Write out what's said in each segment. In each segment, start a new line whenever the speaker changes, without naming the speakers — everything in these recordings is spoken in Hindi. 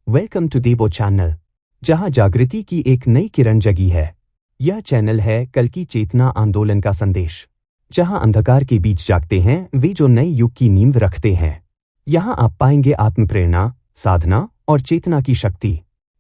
वेलकम टू देवो चैनल, जहां जागृति की एक नई किरण जगी है। यह चैनल है कल की चेतना आंदोलन का संदेश, जहां अंधकार के बीच जागते हैं वे जो नए युग की नींव रखते हैं। यहां आप पाएंगे आत्मप्रेरणा, साधना और चेतना की शक्ति।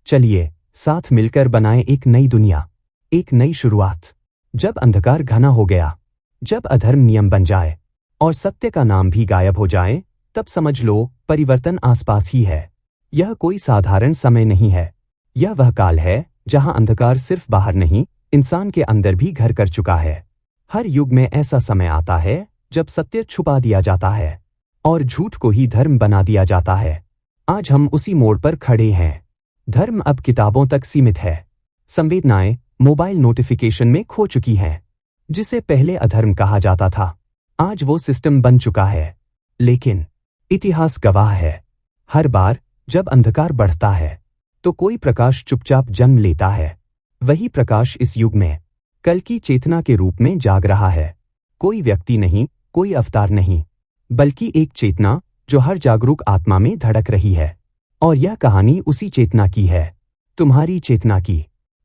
चलिए साथ मिलकर बनाएं एक नई दुनिया, एक नई शुरुआत। जब अंधकार घना हो गया, जब अधर्म नियम बन जाए और सत्य का नाम भी गायब हो जाए, तब समझ लो परिवर्तन आसपास ही है। यह कोई साधारण समय नहीं है, यह वह काल है जहां अंधकार सिर्फ बाहर नहीं, इंसान के अंदर भी घर कर चुका है। हर युग में ऐसा समय आता है जब सत्य छुपा दिया जाता है और झूठ को ही धर्म बना दिया जाता है। आज हम उसी मोड़ पर खड़े हैं। धर्म अब किताबों तक सीमित है, संवेदनाएं मोबाइल नोटिफिकेशन में खो चुकी हैं। जिसे पहले अधर्म कहा जाता था, आज वो सिस्टम बन चुका है। लेकिन इतिहास गवाह है, हर बार जब अंधकार बढ़ता है तो कोई प्रकाश चुपचाप जन्म लेता है। वही प्रकाश इस युग में कल की चेतना के रूप में जाग रहा है। कोई व्यक्ति नहीं, कोई अवतार नहीं, बल्कि एक चेतना जो हर जागरूक आत्मा में धड़क रही है। और यह कहानी उसी चेतना की है, तुम्हारी चेतना की।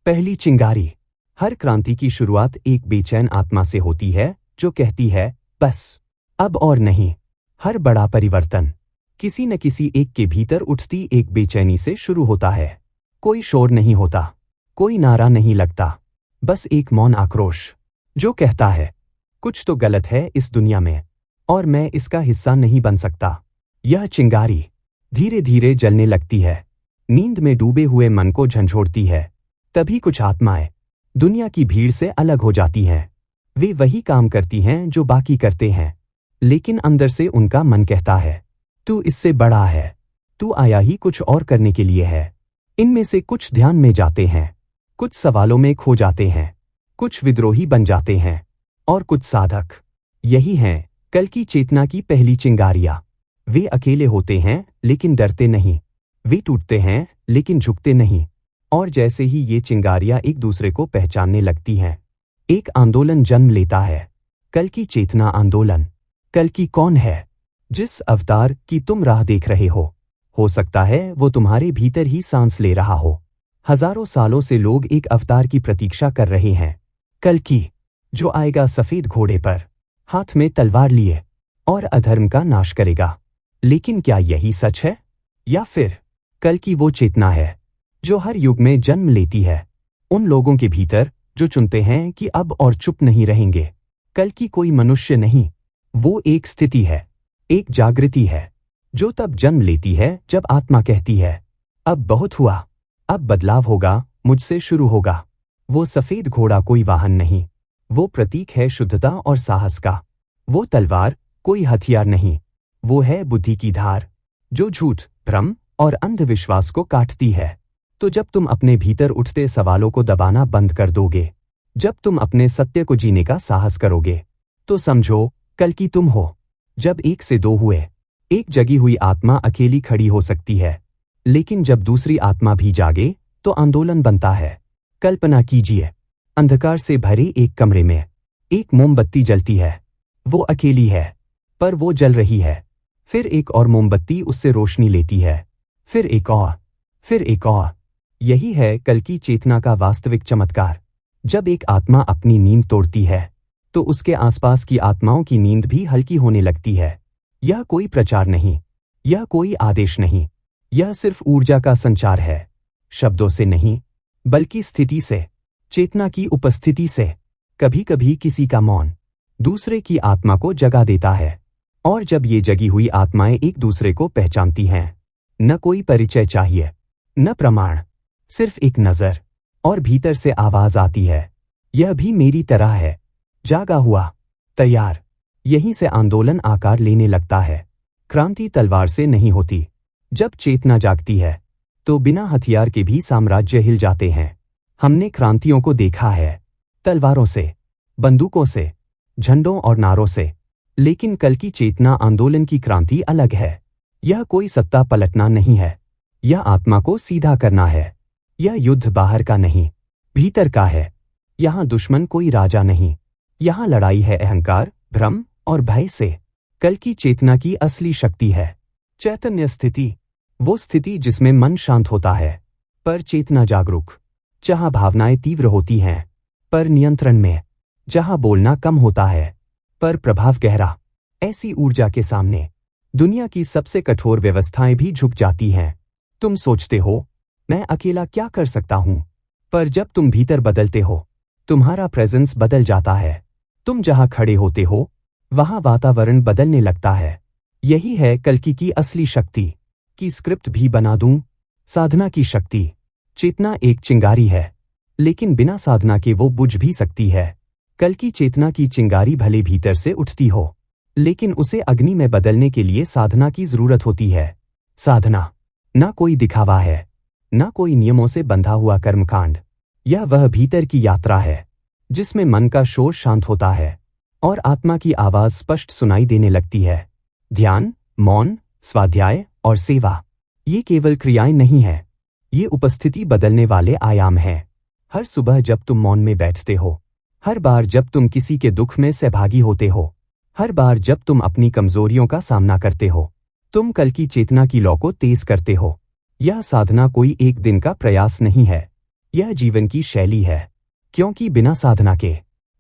पहली चिंगारी। हर क्रांति की शुरुआत एक बेचैन आत्मा से होती है जो कहती है, बस अब और नहीं। हर बड़ा परिवर्तन किसी न किसी एक के भीतर उठती एक बेचैनी से शुरू होता है। कोई शोर नहीं होता, कोई नारा नहीं लगता, बस एक मौन आक्रोश जो कहता है, कुछ तो गलत है इस दुनिया में और मैं इसका हिस्सा नहीं बन सकता। यह चिंगारी धीरे धीरे जलने लगती है, नींद में डूबे हुए मन को झंझोड़ती है। तभी कुछ आत्माएं दुनिया की भीड़ से अलग हो जाती हैं। वे वही काम करती हैं जो बाकी करते हैं, लेकिन अंदर से उनका मन कहता है, तू इससे बड़ा है, तू आया ही कुछ और करने के लिए है। इनमें से कुछ ध्यान में जाते हैं, कुछ सवालों में खो जाते हैं, कुछ विद्रोही बन जाते हैं और कुछ साधक। यही हैं कल की चेतना की पहली चिंगारियां। वे अकेले होते हैं लेकिन डरते नहीं, वे टूटते हैं लेकिन झुकते नहीं। और जैसे ही ये चिंगारियां एक दूसरे को पहचानने लगती हैं, एक आंदोलन जन्म लेता है। कल की चेतना आंदोलन। कल की कौन है? जिस अवतार की तुम राह देख रहे हो सकता है वो तुम्हारे भीतर ही सांस ले रहा हो। हजारों सालों से लोग एक अवतार की प्रतीक्षा कर रहे हैं, कल की, जो आएगा सफेद घोड़े पर, हाथ में तलवार लिए और अधर्म का नाश करेगा। लेकिन क्या यही सच है, या फिर कल की वो चेतना है जो हर युग में जन्म लेती है उन लोगों के भीतर जो चुनते हैं कि अब और चुप नहीं रहेंगे? कल की कोई मनुष्य नहीं, वो एक स्थिति है, एक जागृति है जो तब जन्म लेती है जब आत्मा कहती है, अब बहुत हुआ, अब बदलाव होगा, मुझसे शुरू होगा। वो सफेद घोड़ा कोई वाहन नहीं, वो प्रतीक है शुद्धता और साहस का। वो तलवार कोई हथियार नहीं, वो है बुद्धि की धार जो झूठ, भ्रम और अंधविश्वास को काटती है। तो जब तुम अपने भीतर उठते सवालों को दबाना बंद कर दोगे, जब तुम अपने सत्य को जीने का साहस करोगे, तो समझो कल की तुम हो। जब एक से दो हुए, एक जगी हुई आत्मा अकेली खड़ी हो सकती है, लेकिन जब दूसरी आत्मा भी जागे तो आंदोलन बनता है। कल्पना कीजिए, अंधकार से भरे एक कमरे में एक मोमबत्ती जलती है। वो अकेली है, पर वो जल रही है। फिर एक और मोमबत्ती उससे रोशनी लेती है, फिर एक और, फिर एक और। यही है कल की चेतना का वास्तविक चमत्कार। जब एक आत्मा अपनी नींद तोड़ती है तो उसके आसपास की आत्माओं की नींद भी हल्की होने लगती है। यह कोई प्रचार नहीं, यह कोई आदेश नहीं, यह सिर्फ ऊर्जा का संचार है। शब्दों से नहीं, बल्कि स्थिति से, चेतना की उपस्थिति से। कभी कभी किसी का मौन दूसरे की आत्मा को जगा देता है। और जब ये जगी हुई आत्माएं एक दूसरे को पहचानती हैं, न कोई परिचय चाहिए, न प्रमाण, सिर्फ एक नजर, और भीतर से आवाज आती है, यह भी मेरी तरह है, जागा हुआ, तैयार। यहीं से आंदोलन आकार लेने लगता है। क्रांति तलवार से नहीं होती। जब चेतना जागती है तो बिना हथियार के भी साम्राज्य हिल जाते हैं। हमने क्रांतियों को देखा है, तलवारों से, बंदूकों से, झंडों और नारों से। लेकिन कल की चेतना आंदोलन की क्रांति अलग है। यह कोई सत्ता पलटना नहीं है, यह आत्मा को सीधा करना है। यह युद्ध बाहर का नहीं, भीतर का है। यहाँ दुश्मन कोई राजा नहीं, यहाँ लड़ाई है अहंकार, भ्रम और भय से। कल की चेतना की असली शक्ति है चैतन्य स्थिति। वो स्थिति जिसमें मन शांत होता है पर चेतना जागरूक, जहां भावनाएं तीव्र होती हैं पर नियंत्रण में, जहां बोलना कम होता है पर प्रभाव गहरा। ऐसी ऊर्जा के सामने दुनिया की सबसे कठोर व्यवस्थाएं भी झुक जाती हैं। तुम सोचते हो मैं अकेला क्या कर सकता हूं, पर जब तुम भीतर बदलते हो तुम्हारा प्रेजेंस बदल जाता है। तुम जहां खड़े होते हो वहां वातावरण बदलने लगता है। यही है कल्कि की असली शक्ति। की स्क्रिप्ट भी बना दूं। साधना की शक्ति। चेतना एक चिंगारी है, लेकिन बिना साधना के वो बुझ भी सकती है। कल्कि चेतना की चिंगारी भले भीतर से उठती हो, लेकिन उसे अग्नि में बदलने के लिए साधना की जरूरत होती है। साधना ना कोई दिखावा है, ना कोई नियमों से बंधा हुआ कर्मकांड। यह वह भीतर की यात्रा है जिसमें मन का शोर शांत होता है और आत्मा की आवाज स्पष्ट सुनाई देने लगती है। ध्यान, मौन, स्वाध्याय और सेवा ये केवल क्रियाएं नहीं हैं, ये उपस्थिति बदलने वाले आयाम हैं। हर सुबह जब तुम मौन में बैठते हो, हर बार जब तुम किसी के दुख में सहभागी होते हो, हर बार जब तुम अपनी कमजोरियों का सामना करते हो, तुम कल की चेतना की लौ को तेज करते हो। यह साधना कोई एक दिन का प्रयास नहीं है, यह जीवन की शैली है। क्योंकि बिना साधना के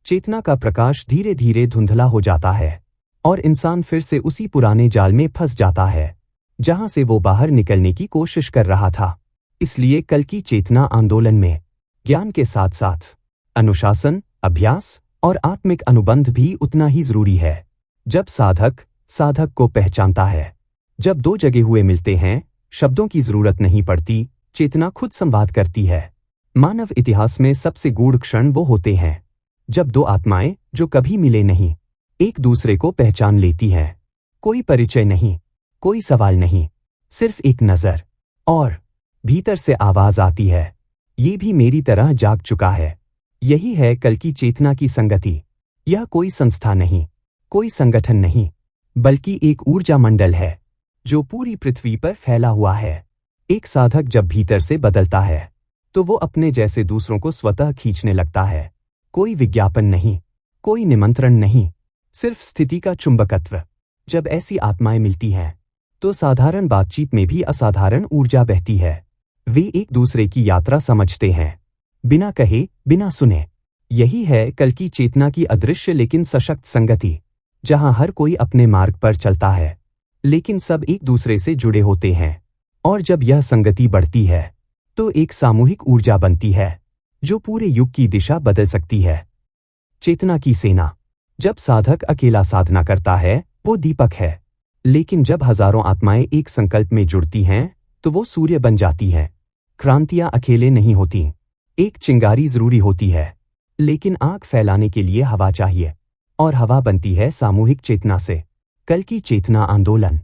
चेतना का प्रकाश धीरे धीरे धुंधला हो जाता है और इंसान फिर से उसी पुराने जाल में फंस जाता है जहां से वो बाहर निकलने की कोशिश कर रहा था। इसलिए कल की चेतना आंदोलन में ज्ञान के साथ साथ अनुशासन, अभ्यास और आत्मिक अनुबंध भी उतना ही जरूरी है। जब साधक को पहचानता है, जब दो जगे हुए मिलते हैं, शब्दों की जरूरत नहीं पड़ती, चेतना खुद संवाद करती है। मानव इतिहास में सबसे गूढ़ क्षण वो होते हैं जब दो आत्माएं जो कभी मिले नहीं एक दूसरे को पहचान लेती हैं। कोई परिचय नहीं, कोई सवाल नहीं, सिर्फ एक नजर, और भीतर से आवाज आती है, ये भी मेरी तरह जाग चुका है। यही है कल की चेतना की संगति। यह कोई संस्था नहीं, कोई संगठन नहीं, बल्कि एक ऊर्जा मंडल है जो पूरी पृथ्वी पर फैला हुआ है। एक साधक जब भीतर से बदलता है तो वो अपने जैसे दूसरों को स्वतः खींचने लगता है। कोई विज्ञापन नहीं, कोई निमंत्रण नहीं, सिर्फ स्थिति का चुंबकत्व। जब ऐसी आत्माएं मिलती हैं तो साधारण बातचीत में भी असाधारण ऊर्जा बहती है। वे एक दूसरे की यात्रा समझते हैं, बिना कहे, बिना सुने। यही है कल की चेतना की अदृश्य लेकिन सशक्त संगति, जहां हर कोई अपने मार्ग पर चलता है लेकिन सब एक दूसरे से जुड़े होते हैं। और जब यह संगति बढ़ती है तो एक सामूहिक ऊर्जा बनती है जो पूरे युग की दिशा बदल सकती है। चेतना की सेना। जब साधक अकेला साधना करता है वो दीपक है, लेकिन जब हजारों आत्माएं एक संकल्प में जुड़ती हैं तो वो सूर्य बन जाती हैं। क्रांतियां अकेले नहीं होती, एक चिंगारी जरूरी होती है, लेकिन आग फैलाने के लिए हवा चाहिए, और हवा बनती है सामूहिक चेतना से। कल की चेतना आंदोलन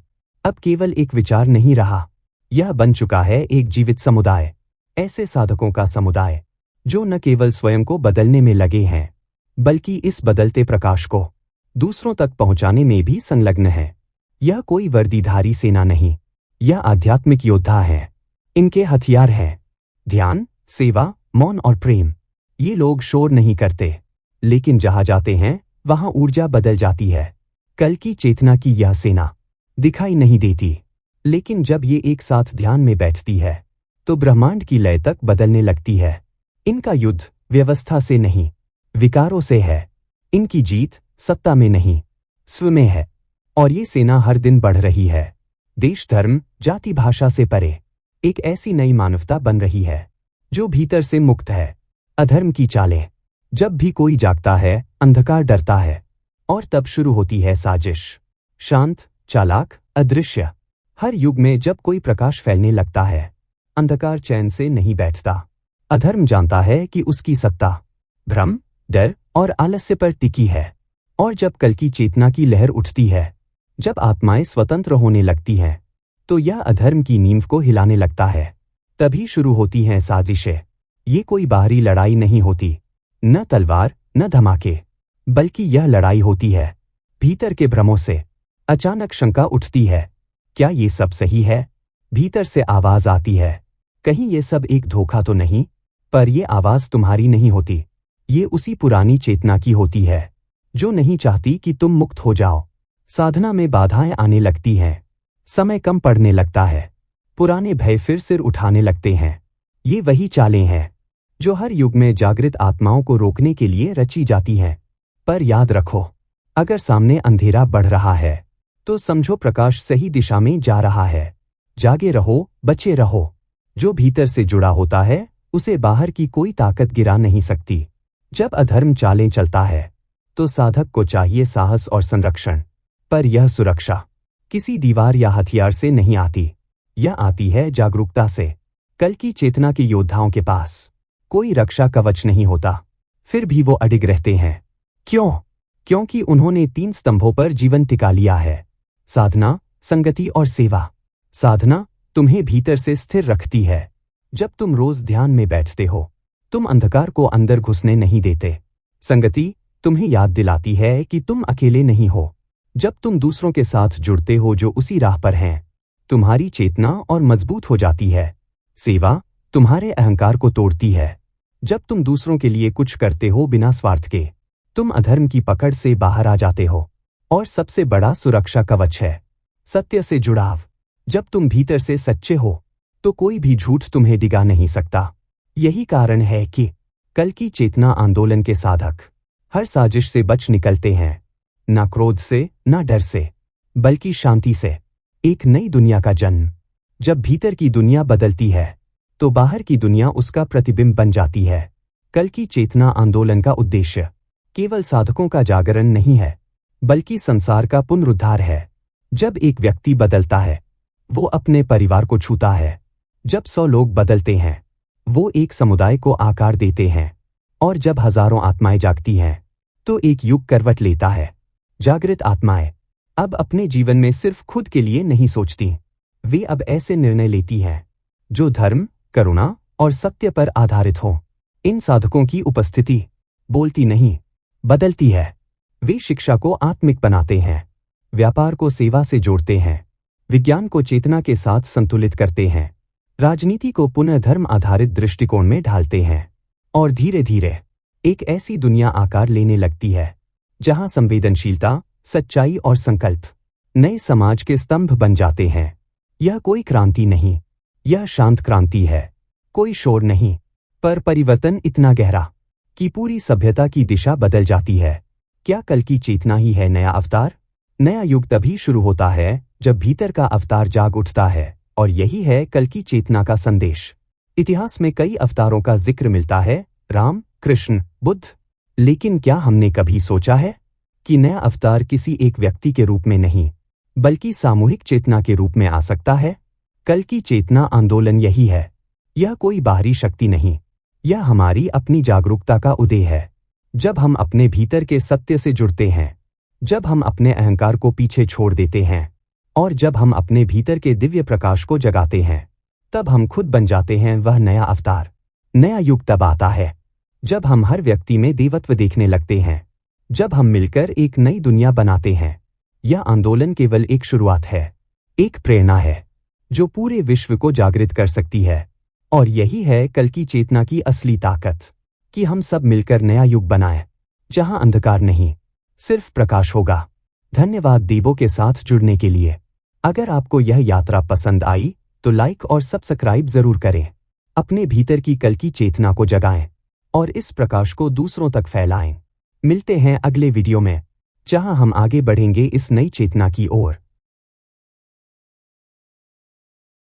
अब केवल एक विचार नहीं रहा, यह बन चुका है एक जीवित समुदाय। ऐसे साधकों का समुदाय जो न केवल स्वयं को बदलने में लगे हैं, बल्कि इस बदलते प्रकाश को दूसरों तक पहुंचाने में भी संलग्न है। यह कोई वर्दीधारी सेना नहीं, यह आध्यात्मिक योद्धा है। इनके हथियार हैं ध्यान, सेवा, मौन और प्रेम। ये लोग शोर नहीं करते, लेकिन जहां जाते हैं वहां ऊर्जा बदल जाती है। कल की चेतना की यह सेना दिखाई नहीं देती, लेकिन जब ये एक साथ ध्यान में बैठती है तो ब्रह्मांड की लय तक बदलने लगती है। इनका युद्ध व्यवस्था से नहीं, विकारों से है। इनकी जीत सत्ता में नहीं, स्व में है। और ये सेना हर दिन बढ़ रही है। देश, धर्म, जाति, भाषा से परे एक ऐसी नई मानवता बन रही है जो भीतर से मुक्त है अधर्म की चालें। जब भी कोई जागता है अंधकार डरता है, और तब शुरू होती है साजिश। शांत, चालाक, अदृश्य। हर युग में जब कोई प्रकाश फैलने लगता है, अंधकार चैन से नहीं बैठता। अधर्म जानता है कि उसकी सत्ता भ्रम, डर और आलस्य पर टिकी है। और जब कल की चेतना की लहर उठती है, जब आत्माएं स्वतंत्र होने लगती हैं, तो यह अधर्म की नींव को हिलाने लगता है। तभी शुरू होती हैं साजिशें। ये कोई बाहरी लड़ाई नहीं होती, न तलवार, न धमाके, बल्कि यह लड़ाई होती है भीतर के भ्रमों से। अचानक शंका उठती है, क्या ये सब सही है? भीतर से आवाज आती है, कहीं ये सब एक धोखा तो नहीं? पर यह आवाज तुम्हारी नहीं होती, ये उसी पुरानी चेतना की होती है जो नहीं चाहती कि तुम मुक्त हो जाओ। साधना में बाधाएं आने लगती हैं, समय कम पड़ने लगता है, पुराने भय फिर सिर उठाने लगते हैं। ये वही चालें हैं जो हर युग में जागृत आत्माओं को रोकने के लिए रची जाती हैं। पर याद रखो, अगर सामने अंधेरा बढ़ रहा है तो समझो प्रकाश सही दिशा में जा रहा है। जागे रहो, बचे रहो। जो भीतर से जुड़ा होता है उसे बाहर की कोई ताकत गिरा नहीं सकती। जब अधर्म चालें चलता है तो साधक को चाहिए साहस और संरक्षण, पर यह सुरक्षा किसी दीवार या हथियार से नहीं आती। यह आती है जागरूकता से। कल की चेतना के योद्धाओं के पास कोई रक्षा कवच नहीं होता, फिर भी वो अडिग रहते हैं। क्यों? क्योंकि उन्होंने 3 स्तंभों पर जीवन टिका लिया है: साधना, संगति और सेवा। साधना तुम्हें भीतर से स्थिर रखती है। जब तुम रोज ध्यान में बैठते हो, तुम अंधकार को अंदर घुसने नहीं देते। संगति तुम्हें याद दिलाती है कि तुम अकेले नहीं हो। जब तुम दूसरों के साथ जुड़ते हो जो उसी राह पर हैं, तुम्हारी चेतना और मजबूत हो जाती है। सेवा तुम्हारे अहंकार को तोड़ती है। जब तुम दूसरों के लिए कुछ करते हो बिना स्वार्थ के, तुम अधर्म की पकड़ से बाहर आ जाते हो। और सबसे बड़ा सुरक्षा कवच है सत्य से जुड़ाव। जब तुम भीतर से सच्चे हो तो कोई भी झूठ तुम्हें डिगा नहीं सकता। यही कारण है कि कल की चेतना आंदोलन के साधक हर साजिश से बच निकलते हैं, ना क्रोध से, ना डर से, बल्कि शांति से। एक नई दुनिया का जन्म। जब भीतर की दुनिया बदलती है तो बाहर की दुनिया उसका प्रतिबिंब बन जाती है। कल की चेतना आंदोलन का उद्देश्य केवल साधकों का जागरण नहीं है, बल्कि संसार का पुनरुद्धार है। जब एक व्यक्ति बदलता है, वो अपने परिवार को छूता है। जब 100 लोग बदलते हैं, वो एक समुदाय को आकार देते हैं। और जब हजारों आत्माएं जागती हैं, तो एक युग करवट लेता है। जागृत आत्माएं अब अपने जीवन में सिर्फ खुद के लिए नहीं सोचती, वे अब ऐसे निर्णय लेती हैं जो धर्म, करुणा और सत्य पर आधारित हो। इन साधकों की उपस्थिति बोलती नहीं, बदलती है। वे शिक्षा को आत्मिक बनाते हैं, व्यापार को सेवा से जोड़ते हैं, विज्ञान को चेतना के साथ संतुलित करते हैं, राजनीति को पुनः धर्म आधारित दृष्टिकोण में ढालते हैं। और धीरे धीरे एक ऐसी दुनिया आकार लेने लगती है जहां संवेदनशीलता, सच्चाई और संकल्प नए समाज के स्तंभ बन जाते हैं। यह कोई क्रांति नहीं, यह शांत क्रांति है। कोई शोर नहीं, पर परिवर्तन इतना गहरा कि पूरी सभ्यता की दिशा बदल जाती है। क्या कल की चेतना ही है नया अवतार? नया युग तभी शुरू होता है जब भीतर का अवतार जाग उठता है, और यही है कल की चेतना का संदेश। इतिहास में कई अवतारों का जिक्र मिलता है, राम, कृष्ण, बुद्ध। लेकिन क्या हमने कभी सोचा है कि नया अवतार किसी एक व्यक्ति के रूप में नहीं, बल्कि सामूहिक चेतना के रूप में आ सकता है? कल की चेतना आंदोलन यही है। यह कोई बाहरी शक्ति नहीं, यह हमारी अपनी जागरूकता का उदय है। जब हम अपने भीतर के सत्य से जुड़ते हैं, जब हम अपने अहंकार को पीछे छोड़ देते हैं, और जब हम अपने भीतर के दिव्य प्रकाश को जगाते हैं, तब हम खुद बन जाते हैं वह नया अवतार। नया युग तब आता है जब हम हर व्यक्ति में देवत्व देखने लगते हैं, जब हम मिलकर एक नई दुनिया बनाते हैं। यह आंदोलन केवल एक शुरुआत है, एक प्रेरणा है जो पूरे विश्व को जागृत कर सकती है। और यही है कल की चेतना की असली ताकत, कि हम सब मिलकर नया युग बनाएं, जहां अंधकार नहीं, सिर्फ प्रकाश होगा। धन्यवाद देवों के साथ जुड़ने के लिए। अगर आपको यह यात्रा पसंद आई तो लाइक और सब्सक्राइब जरूर करें। अपने भीतर की कल की चेतना को जगाएं और इस प्रकाश को दूसरों तक फैलाएं। मिलते हैं अगले वीडियो में, जहां हम आगे बढ़ेंगे इस नई चेतना की ओर।